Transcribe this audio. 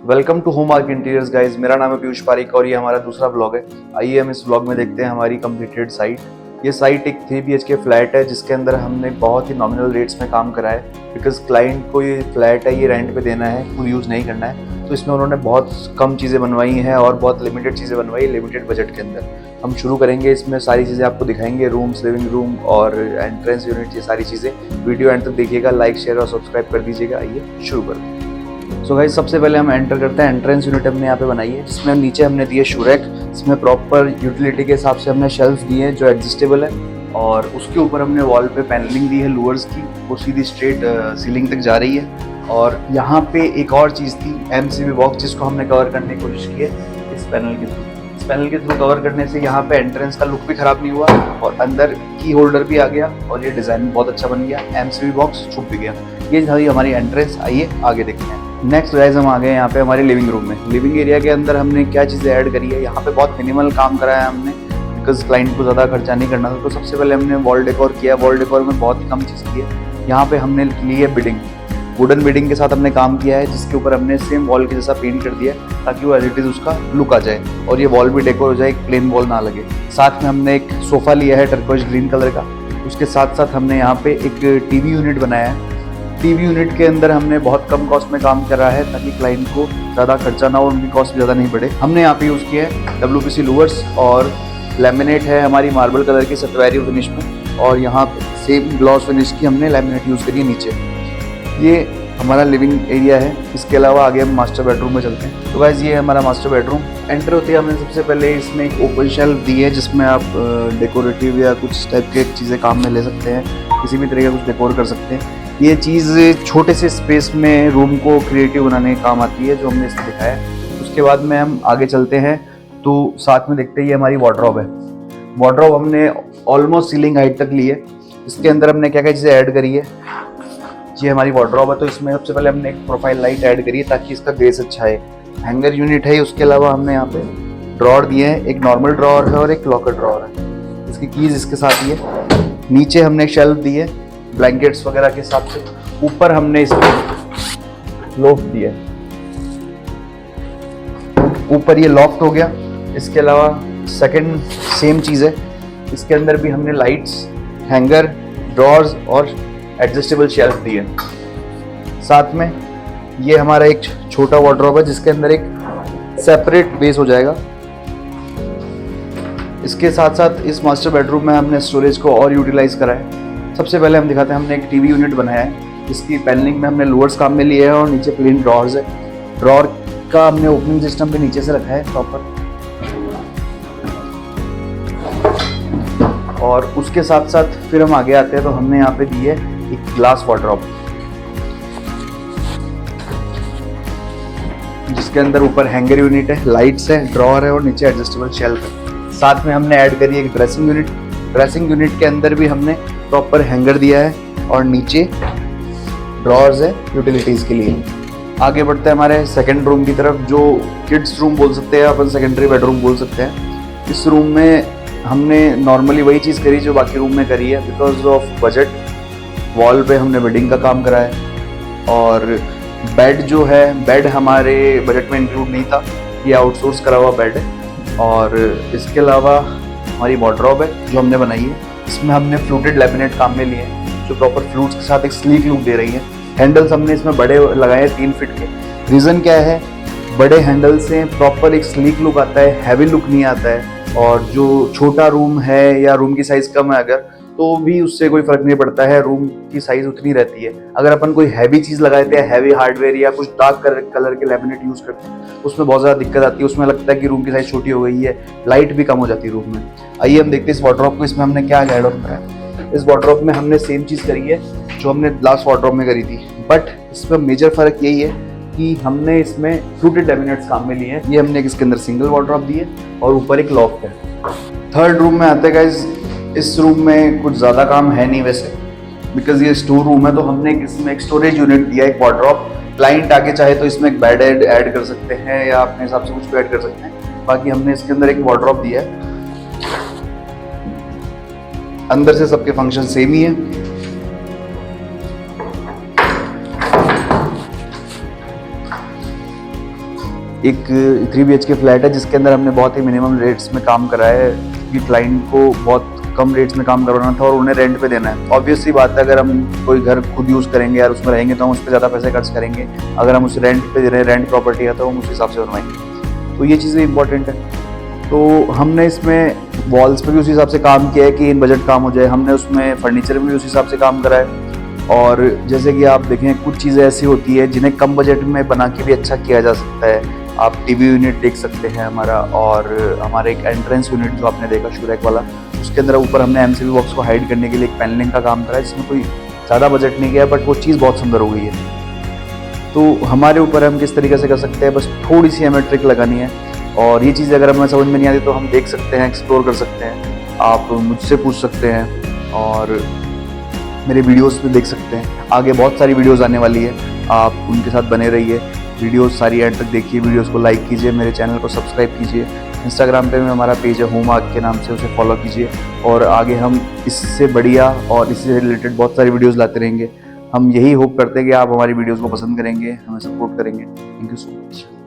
Welcome to Home Arc Interiors guys. मेरा नाम है पीयूष पारिक और ये हमारा दूसरा ब्लॉग है। आइए हम इस ब्लॉग में देखते हैं हमारी कंप्लीटेड साइट। ये साइट एक 3 BHK फ्लैट है जिसके अंदर हमने बहुत ही नॉमिनल रेट्स में काम करा है, बिकॉज क्लाइंट को ये फ्लैट है, ये रेंट पे देना है, फुल यूज़ नहीं करना है। तो इसमें उन्होंने बहुत कम चीज़ें बनवाई हैं और बहुत लिमिटेड चीज़ें बनवाई, लिमिटेड बजट के अंदर। हम शुरू करेंगे, इसमें सारी चीज़ें आपको दिखाएंगे, रूम्स, लिविंग रूम और एंट्रेंस यूनिट, ये सारी चीज़ें। वीडियो एंड तक देखिएगा, लाइक शेयर और सब्सक्राइब कर दीजिएगा। आइए शुरू करते हैं। सो गाइस, सबसे पहले हम एंटर करते हैं। एंट्रेंस यूनिट हमने यहाँ पे बनाई है जिसमें नीचे हमने दिए शूरैक, इसमें प्रॉपर यूटिलिटी के हिसाब से हमने शेल्फ दिए हैं जो एडजस्टेबल है, और उसके ऊपर हमने वॉल पे पैनलिंग दी है लूअर्स की, वो सीधी स्ट्रेट सीलिंग तक जा रही है। और यहाँ पे एक और चीज़ थी, MCB बॉक्स, जिसको हमने कवर करने की कोशिश की है इस पैनल के थ्रू। इस पैनल के थ्रू कवर करने से यहाँ पे एंट्रेंस का लुक भी खराब नहीं हुआ और अंदर की होल्डर भी आ गया और ये डिज़ाइन बहुत अच्छा बन गया। MCB बॉक्स छुप भी गया। ये था हमारी एंट्रेंस। आइए आगे देखते हैं। नेक्स्ट गाइस, हम आ गए यहाँ पे हमारे लिविंग रूम में। लिविंग एरिया के अंदर हमने क्या चीज़ें ऐड करी है, यहाँ पे बहुत मिनिमल काम करा है हमने, बिकॉज क्लाइंट को ज़्यादा खर्चा नहीं करना था। तो सबसे पहले हमने वॉल डेकोर किया। वॉल डेकोर में बहुत ही कम चीज़ की है। यहाँ पे हमने ली है बिडिंग, वुडन बिडिंग के साथ हमने काम किया है, जिसके ऊपर हमने सेम वॉल के जैसा पेंट कर दिया है ताकि वो एज इट इज़ उसका लुक आ जाए और ये वॉल भी डेकोर हो जाए, एक प्लेन वॉल ना लगे। साथ में हमने एक सोफ़ा लिया है टर्कोइज ग्रीन कलर का। उसके साथ साथ हमने यहाँ पे एक TV यूनिट बनाया है। TV यूनिट के अंदर हमने बहुत कम कॉस्ट में काम करा है ताकि क्लाइंट को ज़्यादा खर्चा ना हो, उनकी कॉस्ट भी ज़्यादा नहीं बढ़े। हमने यहाँ पे यूज़ किया है WPC लूवर्स और लैमिनेट है हमारी मार्बल कलर की सटवेरियो फिनिश में, और यहाँ पे सेम ग्लॉस फिनिश की हमने लैमिनेट यूज़ करी है नीचे। ये हमारा लिविंग एरिया है। इसके अलावा आगे हम मास्टर बेडरूम में चलते हैं। तो गाइस, ये हमारा मास्टर बेडरूम। एंटर होते ही हमने सबसे पहले इसमें एक ओपन शेल्फ दी है जिसमें आप डेकोरेटिव या कुछ टाइप के चीज़ें काम में ले सकते हैं, किसी भी तरह का कुछ डेकोर कर सकते हैं। ये चीज़ छोटे से स्पेस में रूम को क्रिएटिव बनाने का काम आती है, जो हमने इसमें दिखाया है। उसके बाद में हम आगे चलते हैं तो साथ में देखते हैं ये हमारी वार्डरोब है। वार्डरोब हमने ऑलमोस्ट सीलिंग हाइट तक ली है। इसके अंदर हमने क्या क्या चीज़ें ऐड करी है, ये हमारी वार्डरोब है। तो इसमें सबसे पहले हमने एक प्रोफाइल लाइट ऐड करी है ताकि इसका ग्रेस अच्छा है। हैंगर यूनिट है। उसके अलावा हमने यहाँ पे ड्रॉर दिए हैं, एक नॉर्मल ड्रॉर है और एक लॉकर ड्रॉर है। इसकी कीज इसके साथ ही है। नीचे हमने एक शेल्फ दी है ब्लैंकेट्स वगैरह के हिसाब से। ऊपर हमने इसमें लॉफ्ट दिया है। ऊपर ये लॉफ्ट हो गया। इसके अलावा सेकंड सेम चीज़ है, इसके अंदर भी हमने लाइट्स, हैंगर, ड्रॉर्स और एडजस्टेबल शेल्फ दी है। साथ में ये हमारा एक छोटा वार्डरोब है जिसके अंदर एक सेपरेट बेस हो जाएगा। इसके साथ साथ इस मास्टर बेडरूम में हमने स्टोरेज को और यूटिलाइज करा है। सबसे पहले हम दिखाते हैं, हमने एक TV यूनिट बनाया है जिसकी पैनलिंग में हमने लोअर्स काम में लिए हैं और नीचे प्लेन ड्रॉर्स है। ड्रॉर का हमने ओपनिंग सिस्टम भी नीचे से रखा है प्रॉपर। और उसके साथ साथ फिर हम आगे आते हैं तो हमने यहाँ पे दी है एक ग्लास वार्डरोब जिसके अंदर ऊपर हैंगर यूनिट है, लाइट्स है, ड्रॉर है और नीचे एडजस्टेबल शेल्फ है। साथ में हमने ऐड करी एक ड्रेसिंग यूनिट। ड्रेसिंग यूनिट के अंदर भी हमने प्रॉपर हैंगर दिया है और नीचे ड्रॉर्स है यूटिलिटीज़ के लिए। आगे बढ़ते हैं हमारे सेकंड रूम की तरफ, जो किड्स रूम बोल सकते हैं, अपन सेकेंडरी बेडरूम बोल सकते हैं। इस रूम में हमने नॉर्मली वही चीज़ करी जो बाकी रूम में करी है, बिकॉज ऑफ बजट। वॉल पे हमने बेडिंग का काम करा है और बेड जो है, बेड हमारे बजट में इंक्लूड नहीं था, ये आउटसोर्स करा हुआ बेड है। और इसके अलावा हमारी वार्डरोब है जो हमने बनाई है, इसमें हमने फ्लूटेड लैमिनेट काम में लिए हैं जो प्रॉपर फ्लूट्स के साथ एक स्लीक लुक दे रही है। हैंडल्स हमने इसमें बड़े लगाए हैं 3 फीट के। रीज़न क्या है, बड़े हैंडल से प्रॉपर एक स्लीक लुक आता है, हैवी लुक नहीं आता है। और जो छोटा रूम है या रूम की साइज़ कम है अगर, तो भी उससे कोई फ़र्क नहीं पड़ता है, रूम की साइज़ उतनी रहती है। अगर अपन कोई हैवी चीज़ लगाते हैं, हैवी हार्डवेयर या कुछ डार्क कलर के लैमिनेट यूज़ करते हैं, उसमें बहुत ज़्यादा दिक्कत आती है। उसमें लगता है कि रूम की साइज़ छोटी हो गई है, लाइट भी कम हो जाती है रूम में। आइए हम देखते हैं इस वार्डरोब को, इसमें हमने क्या ऐड ऑन करा है। इस वार्डरोब में हमने सेम चीज़ करी है जो हमने लास्ट वार्डरोब में करी थी, बट इसमें मेजर फ़र्क यही है कि हमने इसमें फ्लूटेड लैमिनेट्स काम में लिए हैं। ये हमने इसके अंदर सिंगल वार्डरोब दी है और ऊपर एक लॉफ्ट है। थर्ड रूम में आते हैं गाइज। इस रूम में कुछ ज़्यादा काम है नहीं वैसे, बिकॉज ये स्टोर रूम है। तो हमने इसमें एक स्टोरेज यूनिट दिया है, एक वार्डरोब। क्लाइंट आगे चाहे तो इसमें एक बेड ऐड कर सकते हैं या अपने हिसाब से कुछ भी ऐड कर सकते हैं। बाकी हमने इसके अंदर एक वार्डरोब दिया है। अंदर से सबके फंक्शन सेम ही है। एक 3 BHK फ्लैट है जिसके अंदर हमने बहुत ही मिनिमम रेट्स में काम करा है, क्योंकि क्लाइंट को बहुत कम रेट्स में काम करवाना था और उन्हें रेंट पे देना है। ऑब्वियस सी बात है, अगर हम कोई घर खुद यूज़ करेंगे यार उसमें रहेंगे तो हम उस पर ज़्यादा पैसे खर्च करेंगे। अगर हम उसे रेंट पे दे रहे हैं, रेंट प्रॉपर्टी है, तो हम उस हिसाब से बनवाएंगे। तो ये चीज़ें इंपॉर्टेंट है। तो हमने इसमें वॉल्स पे भी उसी हिसाब से काम किया है कि इन बजट काम हो जाए। हमने उसमें फर्नीचर में भी उसी हिसाब से काम करा है। और जैसे कि आप देखें, कुछ चीज़ें ऐसी होती है जिन्हें कम बजट में बना के भी अच्छा किया जा सकता है। आप टीवी यूनिट देख सकते हैं हमारा, और हमारा एक एंट्रेंस यूनिट जो आपने देखा शूरैक वाला, उसके अंदर ऊपर हमने एमसीबी बॉक्स को हाइड करने के लिए एक पैनलिंग का काम करा है, जिसमें कोई ज़्यादा बजट नहीं गया, बट वो चीज़ बहुत सुंदर हो गई है। तो हमारे ऊपर हम किस तरीके से कर सकते हैं, बस थोड़ी सी हमें ट्रिक लगानी है। और ये चीज़ अगर हमें समझ में नहीं आती तो हम देख सकते हैं, एक्सप्लोर कर सकते हैं, आप मुझसे पूछ सकते हैं और मेरे वीडियोस में देख सकते हैं। आगे बहुत सारी वीडियोस आने वाली है, आप उनके साथ बने रहिए। वीडियोस सारी एंड तक देखिए, वीडियोस को लाइक कीजिए, मेरे चैनल को सब्सक्राइब कीजिए। इंस्टाग्राम पे में हमारा पेज है होमआर्क के नाम से, उसे फॉलो कीजिए। और आगे हम इससे बढ़िया और इससे रिलेटेड बहुत सारी वीडियोस लाते रहेंगे। हम यही होप करते हैं कि आप हमारी वीडियोस को पसंद करेंगे, हमें सपोर्ट करेंगे। Thank you so much.